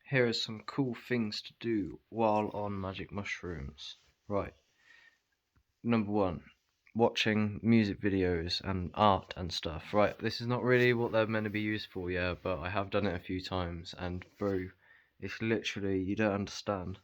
here are some cool things to do while on magic mushrooms. Right, number one, watching music videos and art and stuff. Right, this is not really what they're meant to be used for, yeah, but I have done it a few times, and bro, it's literally, you don't understand.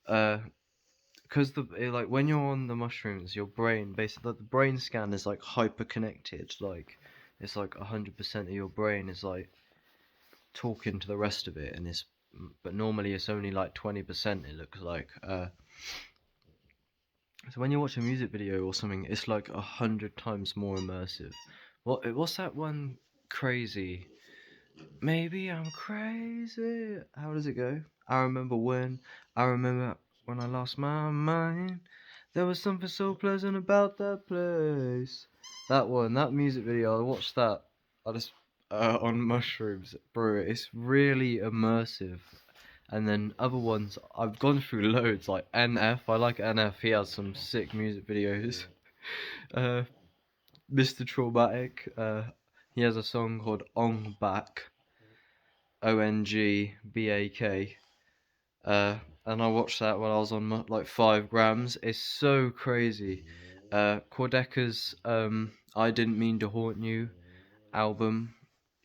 Because like when you're on the mushrooms, your brain basically the brain scan is like hyper connected, like it's like 100% of your brain is like talking to the rest of it, and it's but normally it's only like 20%, it looks like. So when you watch a music video or something, it's like 100 times more immersive. What's that one crazy? Maybe I'm crazy. How does it go? I remember when I lost my mind. There was something so pleasant about that place. That one, that music video, I watched that. I just on mushrooms, bro. It's really immersive. And then other ones, I've gone through loads like NF. I like NF. He has some sick music videos. Uh, Mr. Traumatic. He has a song called Ong Bak. ONGBAK. And I watched that when I was on like 5 grams. It's so crazy. Quadeca's I Didn't Mean to Haunt You album,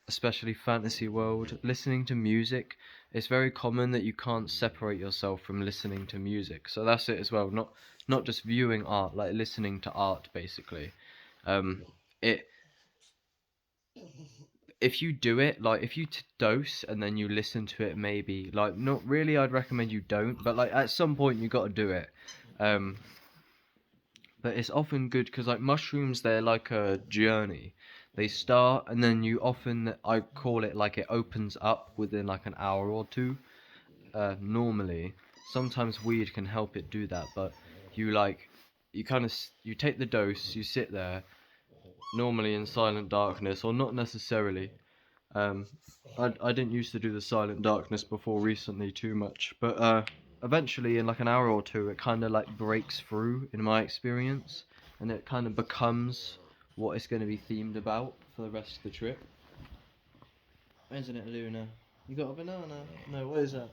especially Fantasy World. Listening to music, it's very common that you can't separate yourself from listening to music. So that's it as well. Not just viewing art, like listening to art basically. It if you do it, like if you dose and then you listen to it, maybe like not really. I'd recommend you don't, but like at some point you got to do it. Um, but it's often good because like mushrooms, they're like a journey. They start and then you often, I call it like it opens up within like an hour or two. Normally, sometimes weed can help it do that, but you like you kind of you take the dose, you sit there normally in silent darkness, or not necessarily. Um, I didn't used to do the silent darkness before recently too much, but eventually in like an hour or two, it kind of like breaks through in my experience, and it kind of becomes what it's going to be themed about for the rest of the trip. Isn't it, Luna? You got a banana? No, what is that?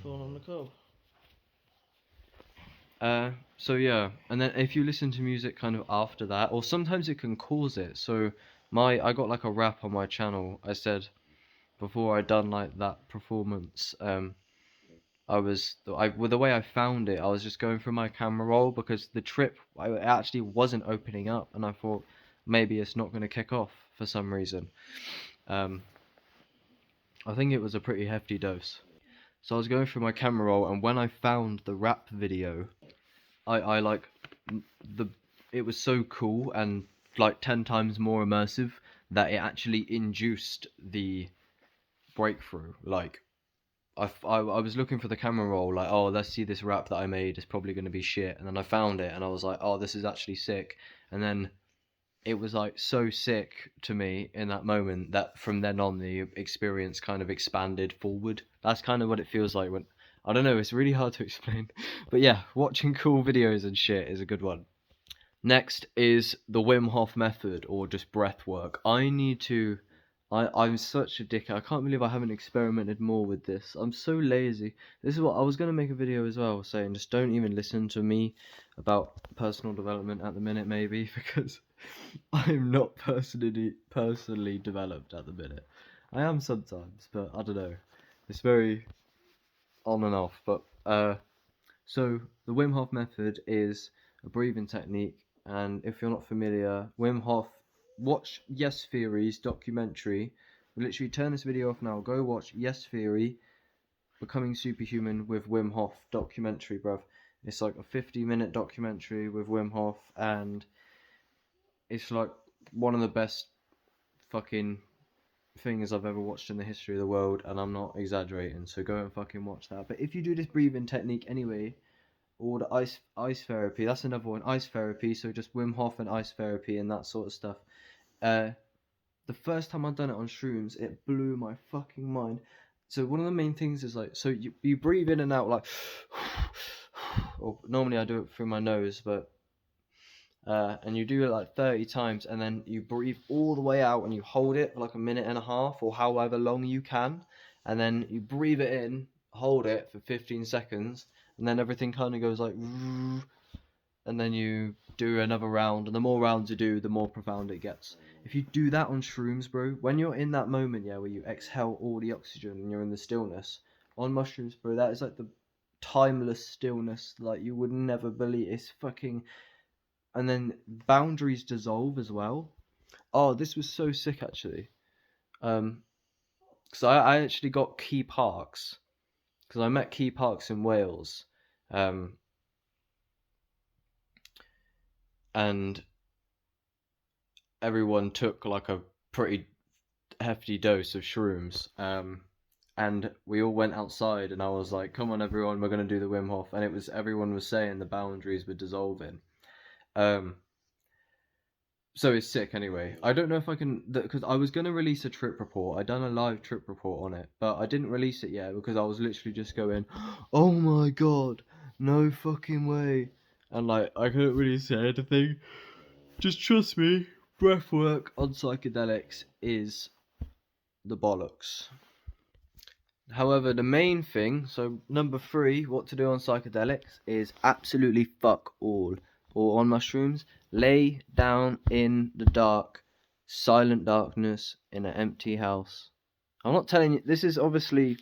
Torn on the cob. So yeah, and then if you listen to music kind of after that, or sometimes it can cause it. So I got like a rap on my channel. I said before I done like that performance, with the way I found it, I was just going through my camera roll because the trip I actually wasn't opening up, and I thought maybe it's not going to kick off for some reason. Um, I think it was a pretty hefty dose. So I was going through my camera roll, and when I found the rap video, I like the it was so cool and like 10 times more immersive that it actually induced the breakthrough. Like I was looking for the camera roll, like, oh, let's see this rap that I made. It's probably going to be shit. And then I found it, and I was like, oh, this is actually sick. And then it was like so sick to me in that moment that from then on the experience kind of expanded forward. That's kind of what it feels like when I don't know. It's really hard to explain, but yeah, watching cool videos and shit is a good one. Next is the Wim Hof method or just breath work. I need to. I'm such a dick. I can't believe I haven't experimented more with this. I'm so lazy. This is what I was going to make a video as well saying just don't even listen to me about personal development at the minute, maybe, because I'm not personally developed at the minute. I am sometimes, but I don't know. It's very on and off. But so the Wim Hof method is a breathing technique, and if you're not familiar, Wim Hof, watch Yes Theory's documentary. Literally turn this video off now. Go watch Yes Theory, Becoming Superhuman with Wim Hof documentary, bruv. It's like a 50-minute documentary with Wim Hof, and it's like one of the best fucking things I've ever watched in the history of the world, and I'm not exaggerating. So go and fucking watch that. But if you do this breathing technique anyway, or the ice therapy. That's another one. Ice therapy. So just Wim Hof and ice therapy and that sort of stuff. Uh, the first time I'd done it on shrooms, it blew my fucking mind. So one of the main things is like, so you breathe in and out like, or normally I do it through my nose, but and you do it like 30 times, and then you breathe all the way out and you hold it for like a minute and a half or however long you can, and then you breathe it in, hold it for 15 seconds, and then everything kind of goes like, and then you do another round, and the more rounds you do, the more profound it gets. If you do that on shrooms, bro, when you're in that moment, yeah, where you exhale all the oxygen and you're in the stillness, on mushrooms, bro, that is like the timeless stillness, like you would never believe. It's fucking, and then boundaries dissolve as well. Oh, this was so sick actually. Because I actually got Key Parks, because I met Key Parks in Wales, um, and everyone took like a pretty hefty dose of shrooms. And we all went outside, and I was like, "Come on, everyone, we're gonna do the Wim Hof." And it was everyone was saying the boundaries were dissolving. Um, so it's sick anyway. I don't know if I can, because I was gonna release a trip report. I done a live trip report on it, but I didn't release it yet because I was literally just going, "Oh my god, no fucking way," and like I couldn't really say anything. Just trust me, breathwork on psychedelics is the bollocks. However, the main thing, so number 3, what to do on psychedelics, is absolutely fuck all. Or on mushrooms, lay down in the dark, silent darkness in an empty house. I'm not telling you, this is obviously,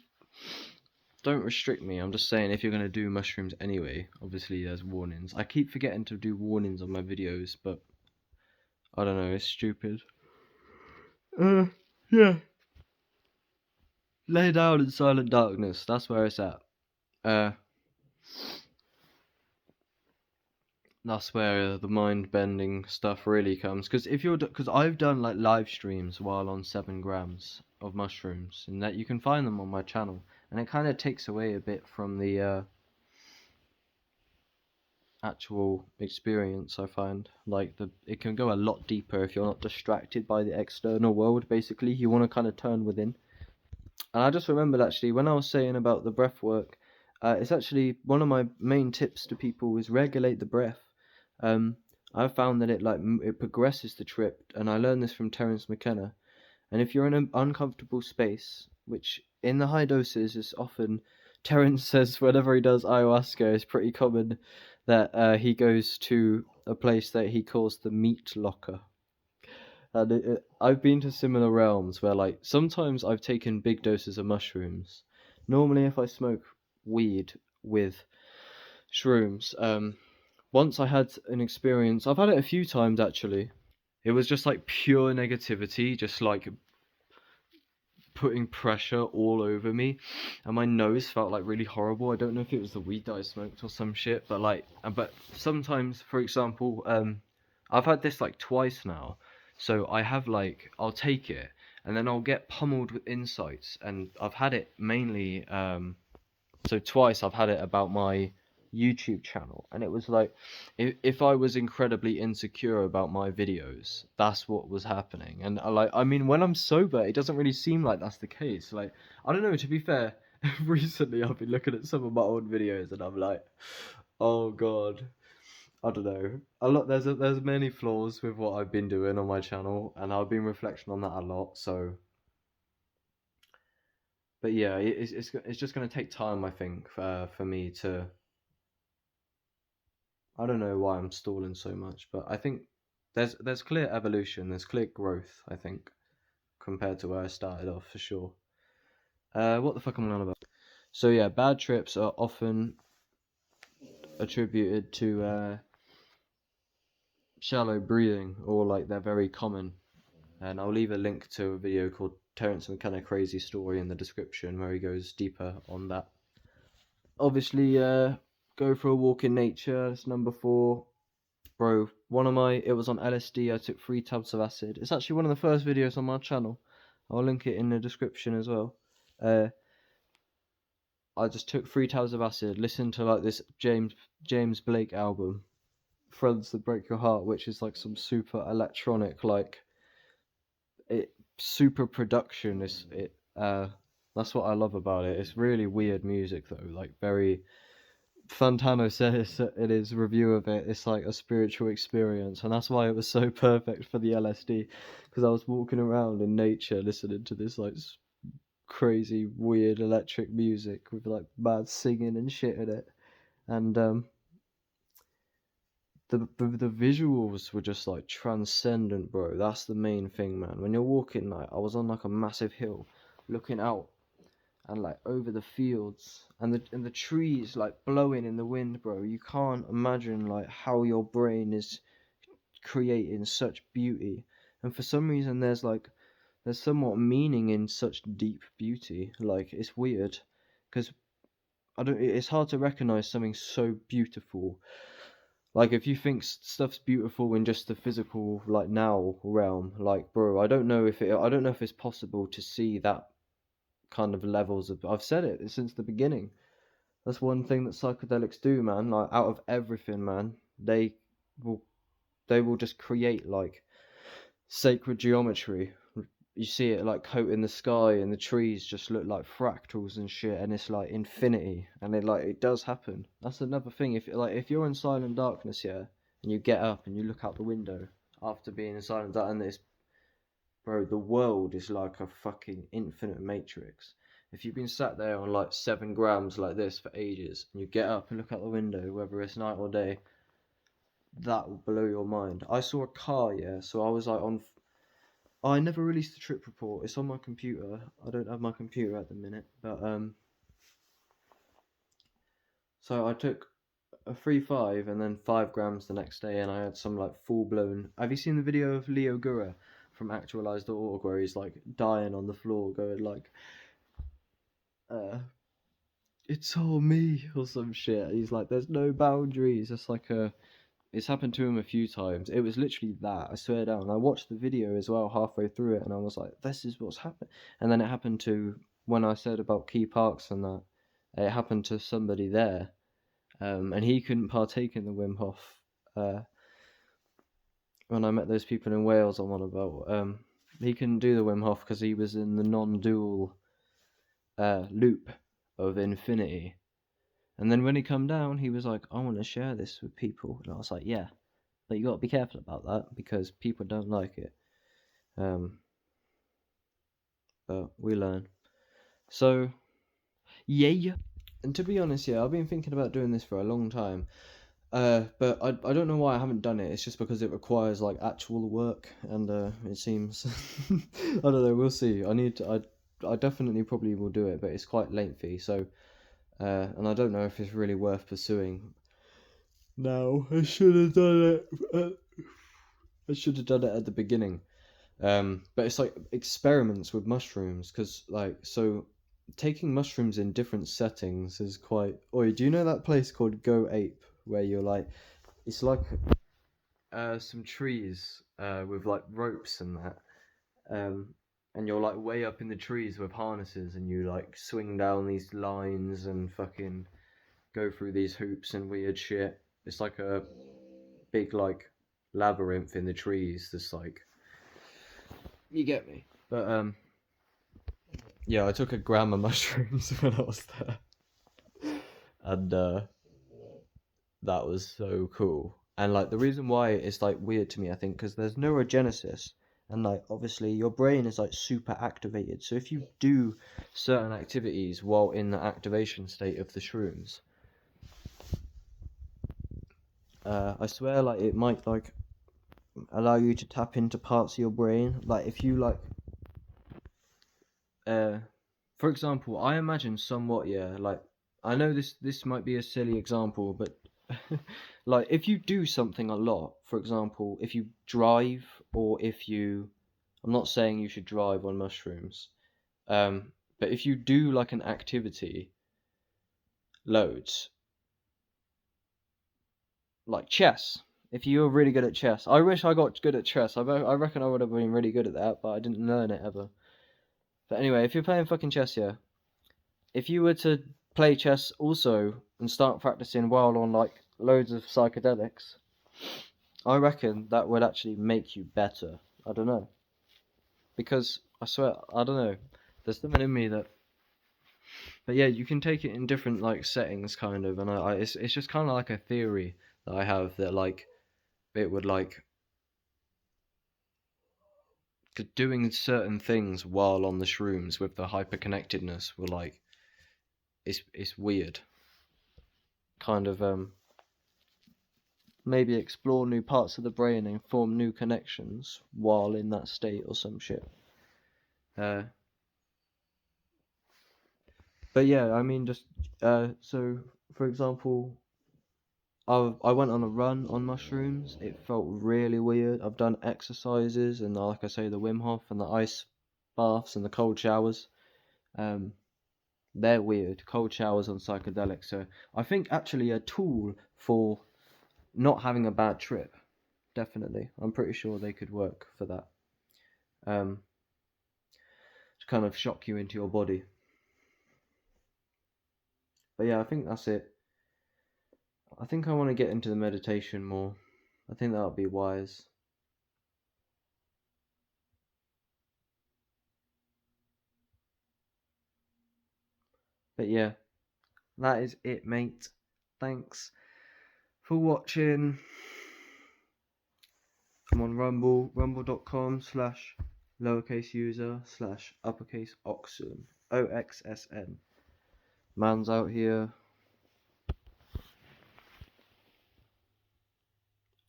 don't restrict me, I'm just saying if you're going to do mushrooms anyway, obviously there's warnings. I keep forgetting to do warnings on my videos, but I don't know, it's stupid. Yeah. Lay down in silent darkness. That's where it's at. Uh, that's where the mind-bending stuff really comes. Because I've done like live streams while on 7 grams of mushrooms, and that you can find them on my channel, and it kind of takes away a bit from the actual experience. I find like it can go a lot deeper if you're not distracted by the external world. Basically, you want to kind of turn within. And I just remembered actually when I was saying about the breath work, it's actually one of my main tips to people is regulate the breath. Um, I've found that it progresses the trip, and I learned this from Terence McKenna. And if you're in an uncomfortable space, which in the high doses is often, Terence says whenever he does ayahuasca, it's pretty common that he goes to a place that he calls the meat locker. And I've been to similar realms where, like, sometimes I've taken big doses of mushrooms. Normally, if I smoke weed with shrooms, once I had an experience, I've had it a few times actually. It was just like pure negativity, just like putting pressure all over me, and my nose felt like really horrible. I don't know if it was the weed that I smoked or some shit, but but sometimes, for example, I've had this like twice now, so I have like I'll take it and then I'll get pummeled with insights, and I've had it mainly, so twice I've had it about my YouTube channel, and it was like if I was incredibly insecure about my videos, that's what was happening. And I mean, when I'm sober, it doesn't really seem like that's the case. Like, I don't know, to be fair, recently I've been looking at some of my old videos and I'm like, oh god, I don't know. There's many flaws with what I've been doing on my channel, and I've been reflecting on that a lot. So, but yeah, it's just gonna take time, I think, for me to. I don't know why I'm stalling so much, but I think there's clear evolution, there's clear growth, I think, compared to where I started off for sure. What the fuck am I on about? So yeah, bad trips are often attributed to shallow breathing, or like they're very common. And I'll leave a link to a video called Terence McKenna Crazy Story in the description where he goes deeper on that. Obviously, go for a walk in nature. That's number 4. Bro, it was on LSD. I took 3 tabs of acid. It's actually one of the first videos on my channel. I'll link it in the description as well. I just took 3 tabs of acid, listened to like this James Blake album, Friends That Break Your Heart, which is like some super electronic, like super production. That's what I love about it. It's really weird music though, like very. Fantano says in his review of it, it's like a spiritual experience, and that's why it was so perfect for the LSD, because I was walking around in nature listening to this like crazy, weird electric music with like mad singing and shit in it. And the visuals were just like transcendent, bro. That's the main thing, man. When you're walking, like I was on like a massive hill, looking out and like over the fields and the trees like blowing in the wind, bro. You can't imagine like how your brain is creating such beauty. And for some reason, there's somewhat meaning in such deep beauty. Like it's weird, because I don't. It's hard to recognize something so beautiful. Like if you think stuff's beautiful in just the physical, like now realm, like bro, I don't know if it's possible to see that kind of levels of. I've said it since the beginning. That's one thing that psychedelics do, man. Like out of everything, man, will they will just create like sacred geometry. You see it like coating the sky, and the trees just look like fractals and shit, and it's like infinity, and it does happen. That's another thing. If you're in silent darkness, yeah, and you get up and you look out the window after being in silent darkness, and it's bro, the world is like a fucking infinite matrix. If you've been sat there on like 7 grams like this for ages, and you get up and look out the window, whether it's night or day, that will blow your mind. I saw a car, yeah, so I was like on. I never released the trip report. It's on my computer. I don't have my computer at the minute, but so I took a 3-5 and then 5 grams the next day, and I had some like full blown. Have you seen the video of Leo Gura from Actualized.org where he's like dying on the floor, going like, uh, "It's all me" or some shit. He's like, "There's no boundaries." It's like a It's happened to him a few times. It was literally that, I swear down. I watched the video as well halfway through it, and I was like, this is what's happened. And then it happened to, when I said about Key Parks and that, it happened to somebody there, and he couldn't partake in the Wim Hof. Uh, when I met those people in Wales I'm on about, he couldn't do the Wim Hof because he was in the non-dual loop of infinity. And then when he come down, he was like, I want to share this with people. And I was like, yeah, but you got to be careful about that because people don't like it. But we learn. So, yeah. And to be honest, yeah, I've been thinking about doing this for a long time. But I don't know why I haven't done it. It's just because it requires like actual work, and it seems I don't know. We'll see. I definitely probably will do it, but it's quite lengthy. So, and I don't know if it's really worth pursuing. No, I should have done it. I should have done it at the beginning. But it's like experiments with mushrooms, because like so taking mushrooms in different settings is quite. Oi, do you know that place called Go Ape where you're like, it's like some trees with like ropes and that, and you're like way up in the trees with harnesses, and you like swing down these lines and fucking go through these hoops and weird shit. It's like a big like labyrinth in the trees. That's like, you get me. But yeah, I took a gram of mushrooms when I was there, and that was so cool. And like the reason why it's like weird to me, I think, because there's neurogenesis, and like obviously your brain is like super activated. So if you do certain activities while in the activation state of the shrooms, I swear like it might like allow you to tap into parts of your brain. Like if you like, for example, I imagine somewhat, yeah, like I know this might be a silly example, but like if you do something a lot, for example, if you drive, or if you, I'm not saying you should drive on mushrooms, but if you do like an activity loads, like chess. If you're really good at chess, I wish I got good at chess. I reckon I would have been really good at that, but I didn't learn it ever. But anyway, if you're playing fucking chess, yeah, if you were to play chess also and start practicing while on like loads of psychedelics, I reckon that would actually make you better. I don't know. Because I swear, I don't know. There's something in me that. But yeah, you can take it in different like settings, kind of, and it's just kind of like a theory that I have that like it would like 'cause doing certain things while on the shrooms with the hyperconnectedness were like, it's weird. Kind of maybe explore new parts of the brain and form new connections while in that state or some shit. But yeah, I mean, just so for example, I went on a run on mushrooms. It felt really weird. I've done exercises and, like I say, the Wim Hof and the ice baths and the cold showers. Um, they're weird. Cold showers on psychedelics. So I think actually a tool for not having a bad trip. Definitely, I'm pretty sure they could work for that. To kind of shock you into your body. But yeah, I think that's it. I think I want to get into the meditation more. I think that would be wise. But yeah, that is it, mate. Thanks for watching. I'm on Rumble, rumble.com/lowercase user /uppercase oxen, OXSN. Man's out here.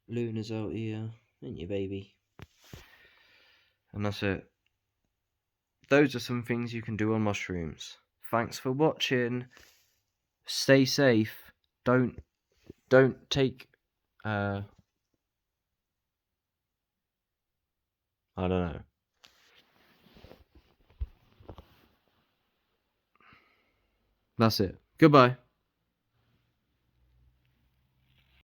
Luna's out here. Ain't you, baby? And that's it. Those are some things you can do on mushrooms. Thanks for watching. Stay safe. Don't take I don't know. That's it. Goodbye.